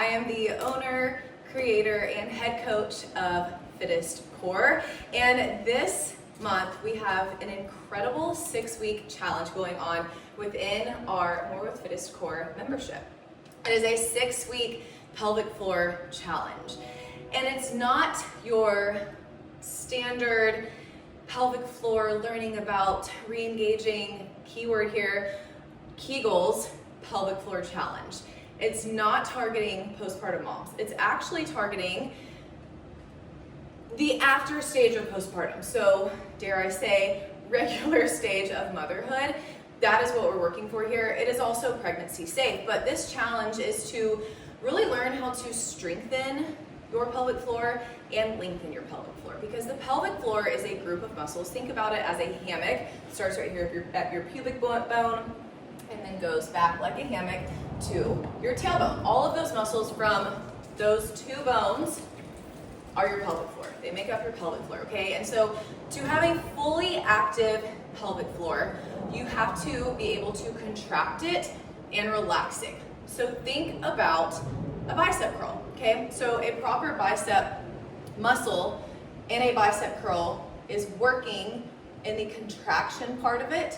I am the owner, creator, and head coach of Fittest Core, and this month we have an incredible 6-week challenge going on within our More with Fittest Core membership. It is a 6-week pelvic floor challenge, and it's not your standard pelvic floor learning about re-engaging, keyword here, Kegels pelvic floor challenge. It's not targeting postpartum moms. It's actually targeting the after stage of postpartum. So dare I say, regular stage of motherhood. That is what we're working for here. It is also pregnancy safe, but this challenge is to really learn how to strengthen your pelvic floor and lengthen your pelvic floor, because the pelvic floor is a group of muscles. Think about it as a hammock. It starts right here at your pubic bone and then goes back like a hammock to your tailbone. All of those muscles from those two bones are your pelvic floor. They make up your pelvic floor, okay? And so to have a fully active pelvic floor, you have to be able to contract it and relax it. So think about a bicep curl, okay? So a proper bicep muscle in a bicep curl is working in the contraction part of it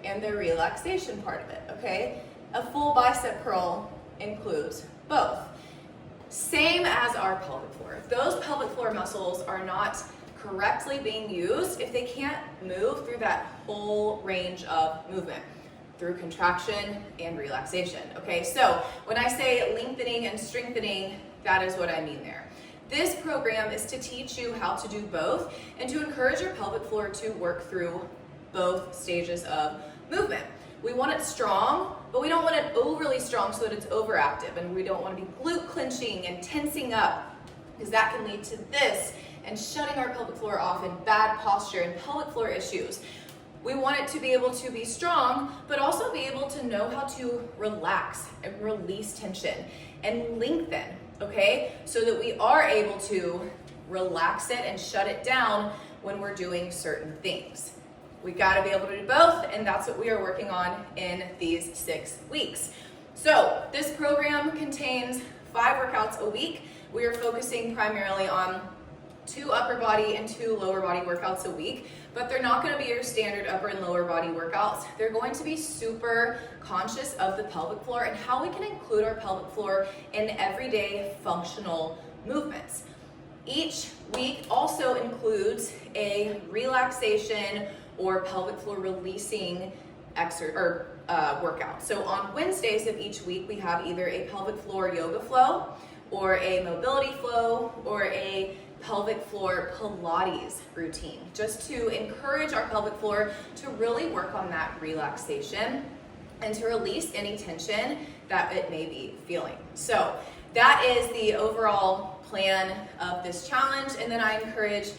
and the relaxation part of it, okay? A full bicep curl includes both. Same as our pelvic floor. If those pelvic floor muscles are not correctly being used, if they can't move through that whole range of movement, through contraction and relaxation, okay? So when I say lengthening and strengthening, that is what I mean there. This program is to teach you how to do both and to encourage your pelvic floor to work through both stages of movement. We want it strong, but we don't want it overly strong so that it's overactive, and we don't want to be glute clenching and tensing up, because that can lead to this and shutting our pelvic floor off and bad posture and pelvic floor issues. We want it to be able to be strong, but also be able to know how to relax and release tension and lengthen, okay? So that we are able to relax it and shut it down when we're doing certain things. We gotta be able to do both, and that's what we are working on in these 6 weeks. So this program contains 5 workouts a week. We are focusing primarily on 2 upper body and 2 lower body workouts a week, but they're not gonna be your standard upper and lower body workouts. They're going to be super conscious of the pelvic floor and how we can include our pelvic floor in everyday functional movements. Each week also includes a relaxation or pelvic floor releasing workout. So on Wednesdays of each week, we have either a pelvic floor yoga flow or a mobility flow or a pelvic floor Pilates routine, just to encourage our pelvic floor to really work on that relaxation and to release any tension that it may be feeling. So that is the overall plan of this challenge, and then I encourage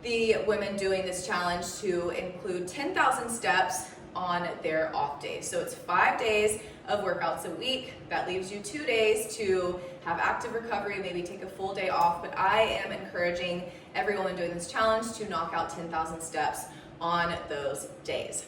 the women doing this challenge to include 10,000 steps on their off days. So it's 5 days of workouts a week. That leaves you 2 days to have active recovery, maybe take a full day off, but I am encouraging every woman doing this challenge to knock out 10,000 steps on those days.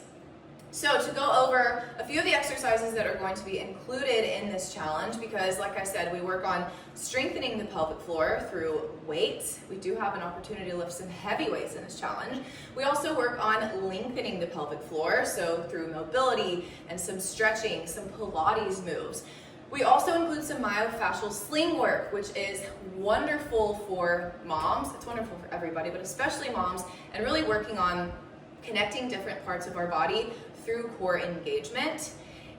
So to go over a few of the exercises that are going to be included in this challenge, because like I said, we work on strengthening the pelvic floor through weights. We do have an opportunity to lift some heavy weights in this challenge. We also work on lengthening the pelvic floor, so through mobility and some stretching, some Pilates moves. We also include some myofascial sling work, which is wonderful for moms. It's wonderful for everybody, but especially moms, and really working on connecting different parts of our body through core engagement.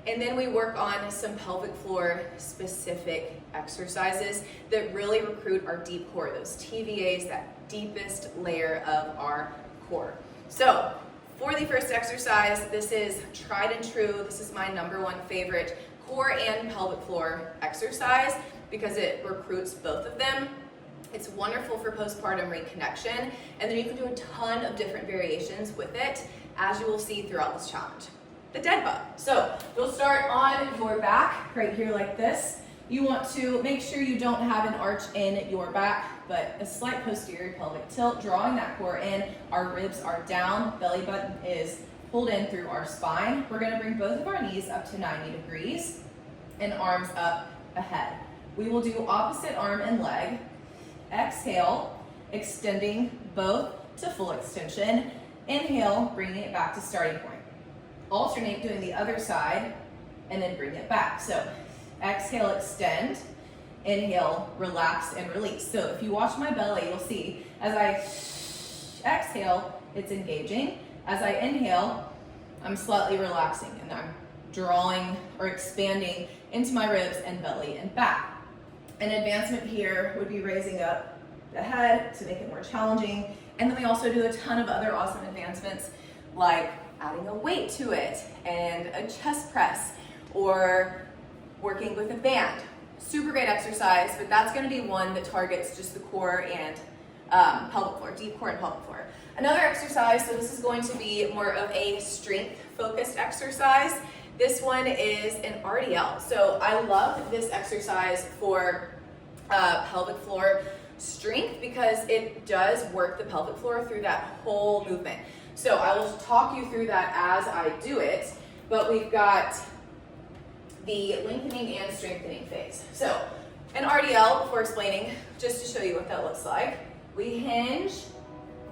And then we work on some pelvic floor specific exercises that really recruit our deep core, those TVAs, that deepest layer of our core. So for the first exercise, this is tried and true. This is my #1 favorite core and pelvic floor exercise because it recruits both of them. It's wonderful for postpartum reconnection, and then you can do a ton of different variations with it, as you will see throughout this challenge. The dead bug. So you'll start on your back, right here like this. You want to make sure you don't have an arch in your back, but a slight posterior pelvic tilt, drawing that core in. Our ribs are down, belly button is pulled in through our spine. We're gonna bring both of our knees up to 90 degrees and arms up ahead. We will do opposite arm and leg. Exhale, extending both to full extension. Inhale, bringing it back to starting point. Alternate doing the other side, and then bring it back. So exhale, extend. Inhale, relax and release. So if you watch my belly, you'll see as I exhale, it's engaging. As I inhale, I'm slightly relaxing and I'm drawing or expanding into my ribs and belly and back. An advancement here would be raising up the head to make it more challenging. And then we also do a ton of other awesome advancements like adding a weight to it and a chest press or working with a band. Super great exercise, but that's going to be one that targets just the core and pelvic floor, deep core and pelvic floor. Another exercise, so this is going to be more of a strength focused exercise. This one is an RDL. So I love this exercise for pelvic floor strength because it does work the pelvic floor through that whole movement. So I will talk you through that as I do it, but we've got the lengthening and strengthening phase. So an RDL, before explaining, just to show you what that looks like, we hinge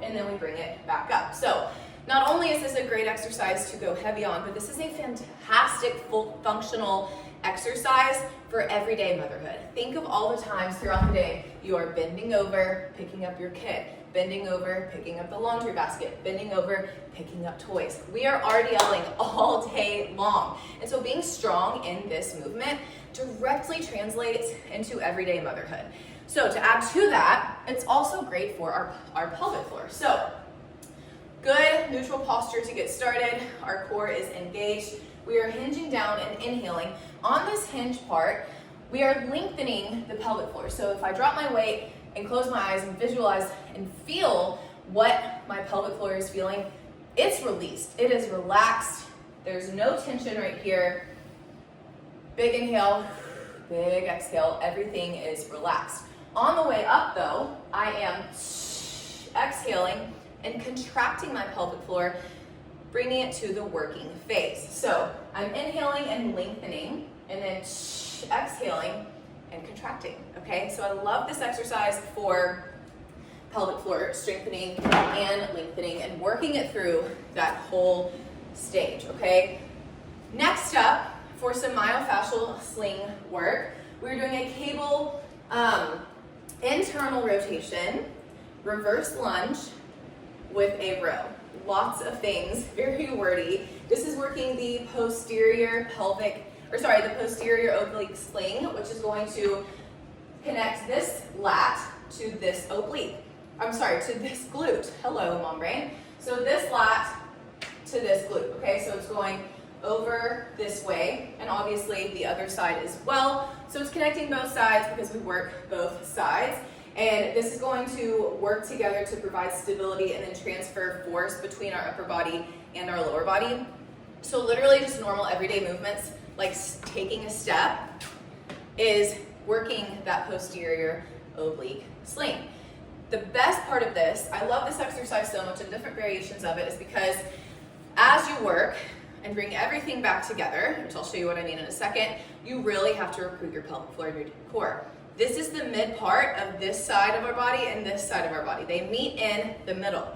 and then we bring it back up. So not only is this a great exercise to go heavy on, but this is a fantastic full functional exercise for everyday motherhood. Think of all the times throughout the day you are bending over, picking up your kid, bending over, picking up the laundry basket, bending over, picking up toys. We are RDLing all day long. And so being strong in this movement directly translates into everyday motherhood. So to add to that, it's also great for our pelvic floor. So good neutral posture to get started. Our core is engaged. We are hinging down and inhaling. On this hinge part, we are lengthening the pelvic floor. So if I drop my weight and close my eyes and visualize and feel what my pelvic floor is feeling, it's released. It is relaxed. There's no tension right here. Big inhale, big exhale. Everything is relaxed. On the way up though, I am exhaling and contracting my pelvic floor, bringing it to the working phase. So I'm inhaling and lengthening, and then exhaling and contracting, okay? So I love this exercise for pelvic floor strengthening and lengthening and working it through that whole stage, okay? Next up, for some myofascial sling work, we're doing a cable internal rotation, reverse lunge with a row. Lots of things, very wordy. This is working the posterior oblique sling, which is going to connect this lat to this oblique. To this glute. Hello, mom brain. So this lat to this glute, okay? So it's going over this way, and obviously the other side as well. So it's connecting both sides because we work both sides. And this is going to work together to provide stability and then transfer force between our upper body and our lower body. So literally just normal everyday movements, like taking a step, is working that posterior oblique sling. The best part of this, I love this exercise so much and different variations of it, is because as you work and bring everything back together, which I'll show you what I mean in a second, you really have to recruit your pelvic floor and your core. This is the mid part of this side of our body and this side of our body. They meet in the middle,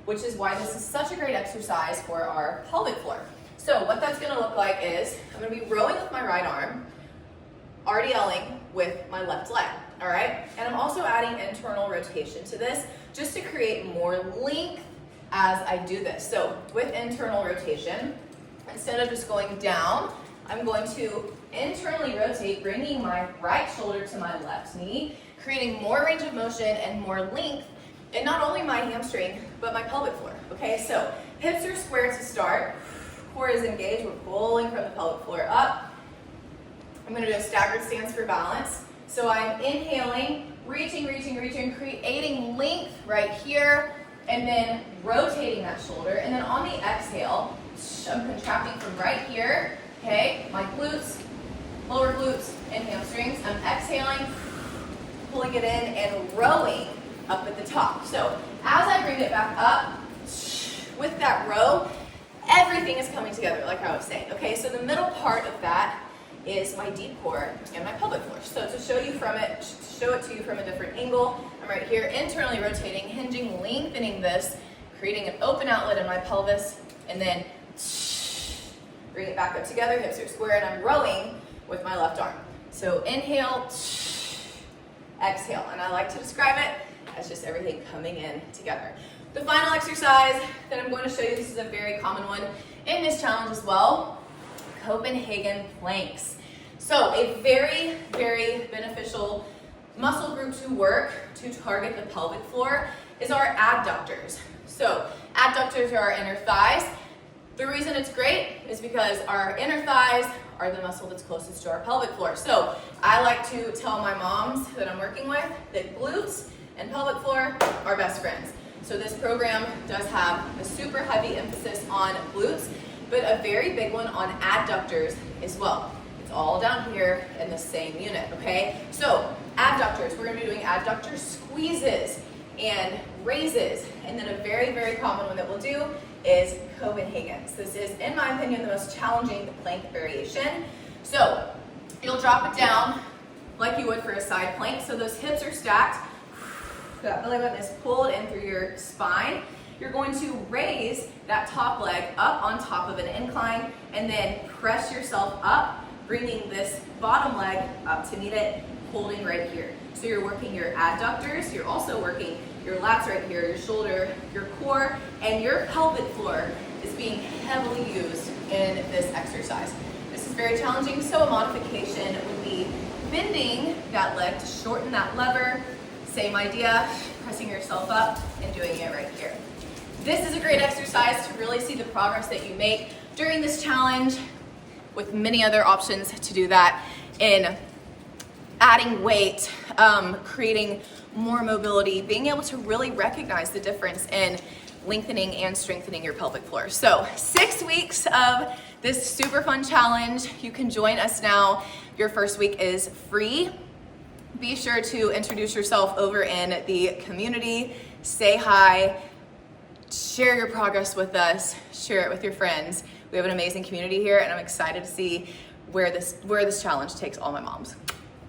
which is why this is such a great exercise for our pelvic floor. So what that's gonna look like is, I'm gonna be rowing with my right arm, RDLing with my left leg, all right? And I'm also adding internal rotation to this just to create more length as I do this. So with internal rotation, instead of just going down, I'm going to internally rotate, bringing my right shoulder to my left knee, creating more range of motion and more length in not only my hamstring, but my pelvic floor, okay? So hips are square to start, core is engaged, we're pulling from the pelvic floor up. I'm gonna do a staggered stance for balance. So I'm inhaling, reaching, creating length right here, and then rotating that shoulder. And then on the exhale, I'm contracting from right here, okay? My glutes, lower glutes, and hamstrings. I'm exhaling, pulling it in, and rowing up at the top. So as I bring it back up, with that row, everything is coming together, like I was saying. Okay, so the middle part of that is my deep core and my pelvic floor. So to show it to you from a different angle, I'm right here, internally rotating, hinging, lengthening this, creating an open outlet in my pelvis, and then bring it back up together, hips are square, and I'm rowing with my left arm. So inhale, exhale, and I like to describe it as just everything coming in together. The final exercise that I'm going to show you, this is a very common one in this challenge as well, Copenhagen planks. So a very, very beneficial muscle group to work to target the pelvic floor is our adductors. So adductors are our inner thighs. The reason it's great is because our inner thighs are the muscle that's closest to our pelvic floor. So I like to tell my moms that I'm working with that glutes and pelvic floor are best friends. So this program does have a super heavy emphasis on glutes, but a very big one on adductors as well. It's all down here in the same unit, okay? So adductors, we're gonna be doing adductor squeezes and raises, and then a very, very common one that we'll do is Copenhagen's. This is, in my opinion, the most challenging plank variation. So you'll drop it down like you would for a side plank. So those hips are stacked. That belly button is pulled in through your spine. You're going to raise that top leg up on top of an incline and then press yourself up, bringing this bottom leg up to meet it, holding right here. So you're working your adductors, you're also working your lats right here, your shoulder, your core, and your pelvic floor is being heavily used in this exercise. This is very challenging, so a modification would be bending that leg to shorten that lever. Same idea, pressing yourself up and doing it right here. This is a great exercise to really see the progress that you make during this challenge, with many other options to do that in adding weight, creating more mobility, being able to really recognize the difference in lengthening and strengthening your pelvic floor. So 6 weeks of this super fun challenge. You can join us now. Your first week is free. Be sure to introduce yourself over in the community, say hi, share your progress with us, share it with your friends. We have an amazing community here, and I'm excited to see where this challenge takes all my moms.